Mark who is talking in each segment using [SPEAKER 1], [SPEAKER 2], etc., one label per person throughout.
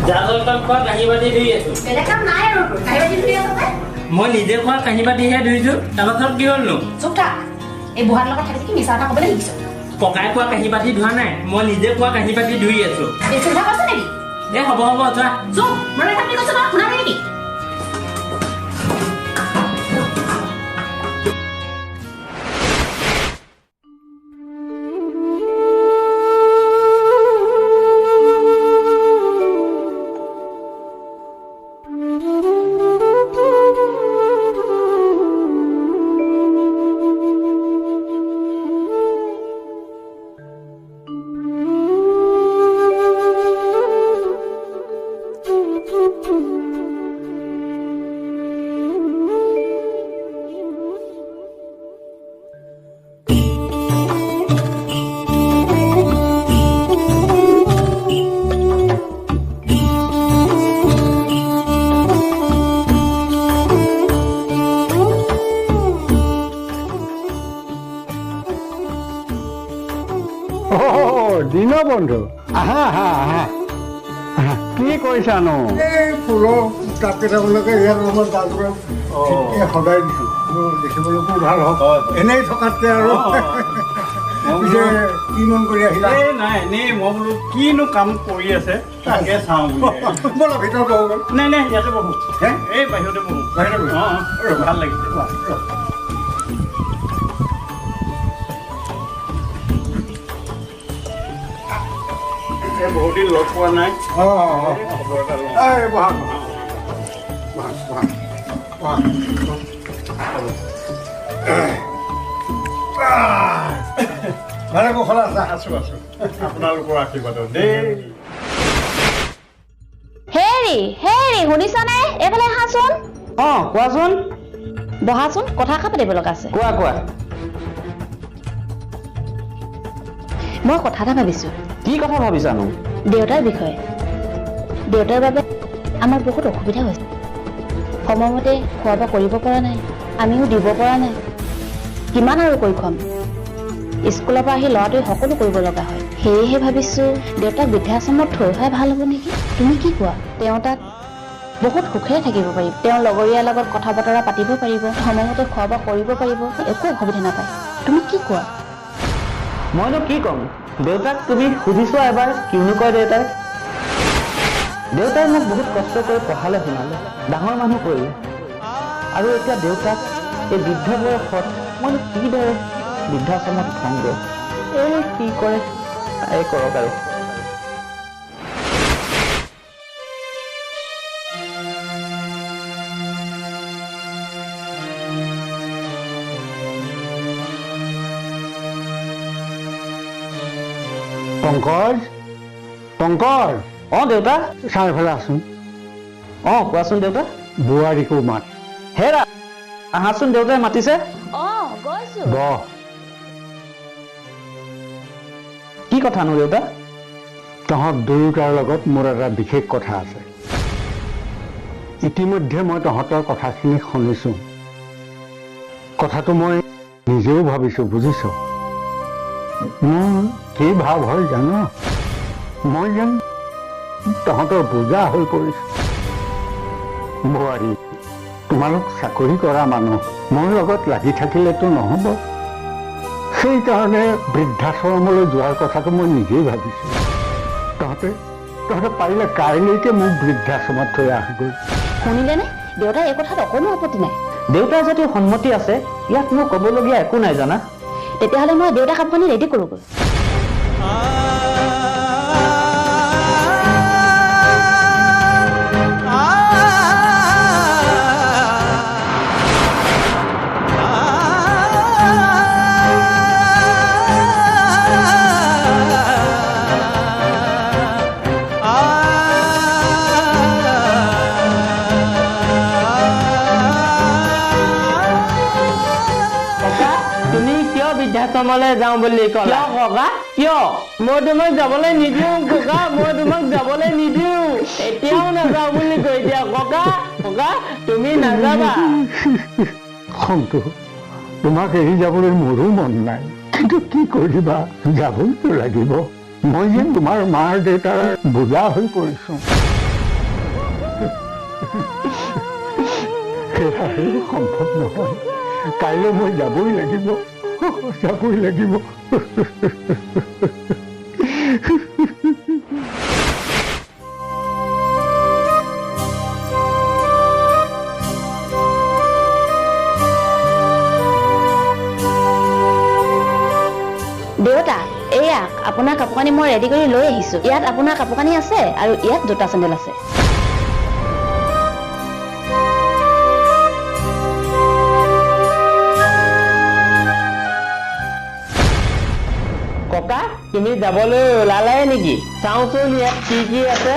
[SPEAKER 1] জা জলপান খোৱা কাঁহী বাতি ধুই আছো
[SPEAKER 2] বেলেগ কাম নাই আৰু কাঁহী বাতি ধুই আছে
[SPEAKER 1] মই নিজে খোৱা কাঁহী বাতিহে ধুইছো তাৰপাছত কি হ'লনো
[SPEAKER 2] চুপ থাক এই বুঢ়াৰ লগত থাকি কি মিছা কথা ক'বলৈ শিকিছ
[SPEAKER 1] ককাই খোৱা কাঁহী বাতি ধোৱা নাই মই নিজে খোৱা কাঁহী বাতি ধুই আছো
[SPEAKER 2] বেছি কথা কৈছ নেকি
[SPEAKER 1] হ'ব যোৱা
[SPEAKER 2] চুপ মনে থাকি কৈছ তই শুনাবি নেকি
[SPEAKER 3] বন্ধু আহা আহা আহা কি কৰিছানো
[SPEAKER 4] এই ফুলৰ টাব কেইটামানকে ইয়াত আমাৰ তাৰপৰা সদায় দিছোঁ দেখিবলৈকো ভাল হওক এনেই থকাতকৈ আৰু পিছে কি মন কৰি আহিলা
[SPEAKER 5] নাই এনেই মই বোলো কিনো কাম কৰি আছে তাকে চাওঁ
[SPEAKER 4] ব'লা ভিতৰত বহো গ'ল
[SPEAKER 5] নাই নাই ইয়াতে বহো
[SPEAKER 4] হে
[SPEAKER 5] এই বাহিৰতে বহো
[SPEAKER 4] বাহিৰতে বহো
[SPEAKER 5] ভাল লাগিছে বহুত দিন লগ পোৱা নাই খবৰ এটা লওঁ
[SPEAKER 4] এই বহা বহা বহা বহা ভালে কুশলে আছা
[SPEAKER 5] আছো আছো আপোনালোকৰ আশীৰ্বাদত দেই
[SPEAKER 2] হেৰি শুনিছনে এইফালে আহাচোন
[SPEAKER 5] কোৱাচোন
[SPEAKER 2] বহাচোন কথা এষাৰ পাতিব লগা আছে
[SPEAKER 5] কোৱা
[SPEAKER 2] মই কথা এটা ভাবিছোঁ
[SPEAKER 5] কি কথা ভাবিছানো
[SPEAKER 2] দেউতাৰ বিষয়ে দেউতাৰ বাবে আমাৰ বহুত অসুবিধা হৈছে সময়মতে খোৱা বোৱা কৰিব পৰা নাই আমিও দিব পৰা নাই কিমান আৰু কৰি খুৱাম স্কুলৰ পৰা আহি ল'ৰাটোৱে সকলো কৰিব লগা হয় সেয়েহে ভাবিছোঁ দেউতাক বৃদ্ধাশ্ৰমত থৈ অহাই ভাল হ'ব নেকি তুমি কি কোৱা তেওঁ তাত বহুত সুখেৰে থাকিব পাৰিব তেওঁৰ লগৰীয়াৰ লগত কথা বতৰা পাতিব পাৰিব সময়মতে খোৱা বোৱা কৰিব পাৰিব একো অসুবিধা নাপায় তুমি কি কোৱা
[SPEAKER 5] মইনো কি ক'ম দেউতাক তুমি সুধিছোৱা এবাৰ কিনো কয় দেউতাই মোক বহুত কষ্ট কৰি পঢ়ালে শুনালে ডাঙৰ মানুহ কৰিলে আৰু এতিয়া দেউতাক এই বৃদ্ধ বয়সত মইনো কিদৰে বৃদ্ধাশ্ৰমত থওঁগৈ এই কি কৰে তাই কৰক আৰু
[SPEAKER 3] পংকজ
[SPEAKER 5] দেউতা
[SPEAKER 3] চাৰিওফালে আছোন
[SPEAKER 5] কোৱাচোন দেউতা
[SPEAKER 3] বোৱাৰীকো মাত
[SPEAKER 5] হেৰা আহাচোন দেউতাই মাতিছে
[SPEAKER 2] গৈছো
[SPEAKER 3] বহ
[SPEAKER 5] কি কথানো দেউতা
[SPEAKER 3] তহঁত দুয়োটাৰ লগত মোৰ এটা বিশেষ কথা আছে ইতিমধ্যে মই তহঁতৰ কথাখিনি শুনিছোঁ কথাটো মই নিজেও ভাবিছোঁ বুজিছ মোৰ কি ভাৱ হয় জানো মই যেন তহঁতৰ বোজা হৈ পৰিছোঁ বোৱাৰী তোমালোক চাকৰি কৰা মানুহ মোৰ লগত লাগি থাকিলেতো নহ'ব সেইকাৰণে বৃদ্ধাশ্ৰমলৈ যোৱাৰ কথাটো মই নিজেই ভাবিছোঁ তহঁতে পাৰিলে কাইলৈকে মোক বৃদ্ধাশ্ৰমত থৈ আহগৈ
[SPEAKER 2] শুনিলেনে দেউতাই এই কথাত অকণো আপত্তি নাই
[SPEAKER 5] দেউতাৰ যদি সন্মতি আছে ইয়াত মোৰ ক'বলগীয়া একো নাই জানা
[SPEAKER 2] তেতিয়াহ'লে মই দেউতাক আপুনি ৰেডি কৰোঁগৈ
[SPEAKER 1] বৃদ্ধাশ্ৰমলৈ যাওঁ বুলি ক'লা ককা কিয় মই তোমাক যাবলৈ নিদিওঁ ককা মই তোমাক যাবলৈ নিদিওঁ এতিয়াও নাযাওঁ বুলি কৈ দিয়া ককা তুমি নাযাবা
[SPEAKER 3] খংটো তোমাক এৰি যাবলৈ মোৰো মন নাই কিন্তু কি কৰিবা যাবইতো লাগিব মই যেন তোমাৰ মাৰ দেউতাৰ বোজা হৈ পৰিছোঁ সেয়া সম্ভৱ নহয় কাইলৈ মই যাবই লাগিব যাবই লাগিব
[SPEAKER 2] দেউতা এয়া আপোনাৰ কাপোৰ কানি মই ৰেডি কৰি লৈ আহিছো ইয়াত আপোনাৰ কাপোৰ কানি আছে আৰু ইয়াত জোতা চেণ্ডেল আছে
[SPEAKER 1] ককা তুমি যাবলৈ ওলালাই নেকি চাওঁচোন ইয়াত কি কি আছে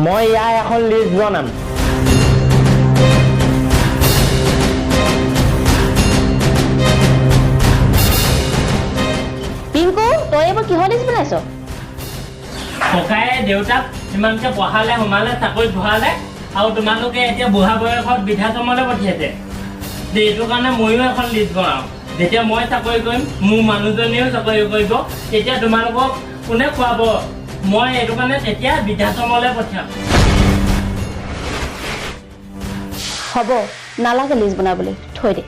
[SPEAKER 1] মই ইয়াৰ এখন লিষ্ট বনাম
[SPEAKER 2] পিংকু তই এইবোৰ কিহৰ লিষ্ট বনাইছ
[SPEAKER 1] ককাই দেউতাক ইমানকে পঢ়ালে সোমালে চাকৰিত ভৰালে আৰু তোমালোকে এতিয়া বুঢ়া বয়সত বৃদ্ধাশ্ৰমলৈ পঠিয়াইছে এইটো কাৰণে ময়ো এখন লিষ্ট বনাওঁ যেতিয়া মই চাকৰি কৰিম মোৰ মানুহজনীও চাকৰি কৰিব তেতিয়া তোমালোকক কোনে খুৱাব মই এইটো কাৰণে তেতিয়া বৃদ্ধাশ্ৰমলৈ পঠিয়াম
[SPEAKER 2] হ'ব নালাগে লিষ্ট বনাবলৈ থৈ দে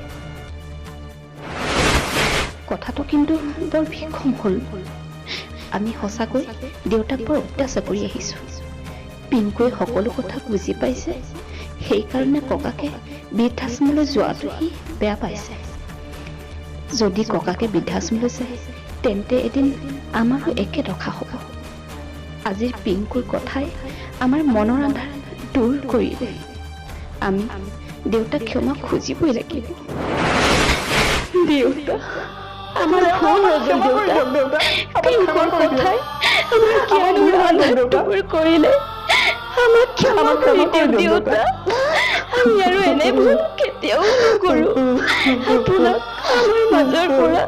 [SPEAKER 2] কথাটো কিন্তু বৰ ভীষণ হ'ল আমি সঁচাকৈ দেউতাক বৰ অত্যাচাৰ কৰি আহিছোঁ পিংকুৱে সকলো কথা বুজি পাইছে সেইকাৰণে ককাকে বৃদ্ধাশ্ৰমলৈ যোৱাটো সি বেয়া পাইছে যদি ককাকে বৃদ্ধাশ্ৰমলৈ যায় তেন্তে এদিন আমাৰো একে দশা হ'ব আজিৰ পিংকুৰ কথাই আমাৰ মনৰ আন্ধাৰ দূৰ কৰিলে আমি দেউতাক ক্ষমা খুজিবই লাগিব দেউতা আমাৰ ভুল হৈ গ'ল দেউতা পিংকুৰ কথাই আমাৰ জ্ঞানৰ আন্ধাৰ দূৰ কৰিলে আমাক ক্ষমা কৰি দিয়ক দেউতা আমি আৰু এনে ভুল কেতিয়াও নকৰোঁ আপোনাক আমাৰ মাজৰ পৰা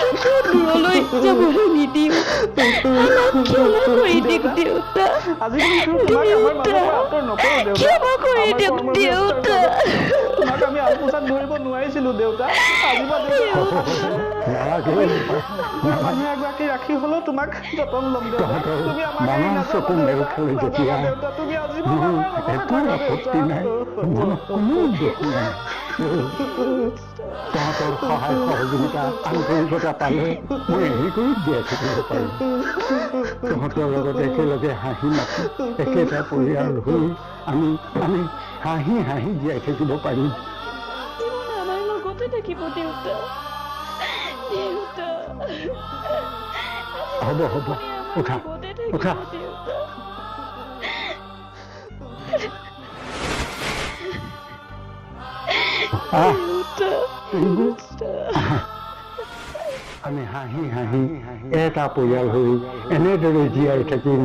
[SPEAKER 2] কেতিয়াও দূৰলৈ যাবলৈ নিদিওঁ আমাক ক্ষমা কৰি দিয়ক দেউতা ক্ষমা কৰি দিয়ক দেউতা
[SPEAKER 5] আমি আলপোচাত ধৰিব নোৱাৰিছিলো দেউতা মানুহ এগৰাকী ৰাখি হলেও তোমাক যতন ল'ম দেউতা তুমি আমাক
[SPEAKER 3] চকু মেল খালে যেতিয়া
[SPEAKER 5] তুমি আজি
[SPEAKER 3] একো আপত্তি নাই কোনো দুখ নাই তহঁতৰ সহায় সহযোগিতা আন্তৰিকতা পালে মই হেৰি কৰি জীয়াই থাকিব পাৰিম তহঁতৰ লগত একেলগে হাঁহি মাতি একেটা পৰিয়াল হৈ আমি হাঁহি হাঁহি জীয়াই থাকিব পাৰিম
[SPEAKER 2] আমাৰ লগতে থাকিব দেউতা দেউতা
[SPEAKER 3] হ'ব হ'ব উঠা উঠা আমি হাঁহি হাঁহি এটা পৰিয়াল হৈ এনেদৰে জীয়াই থাকিম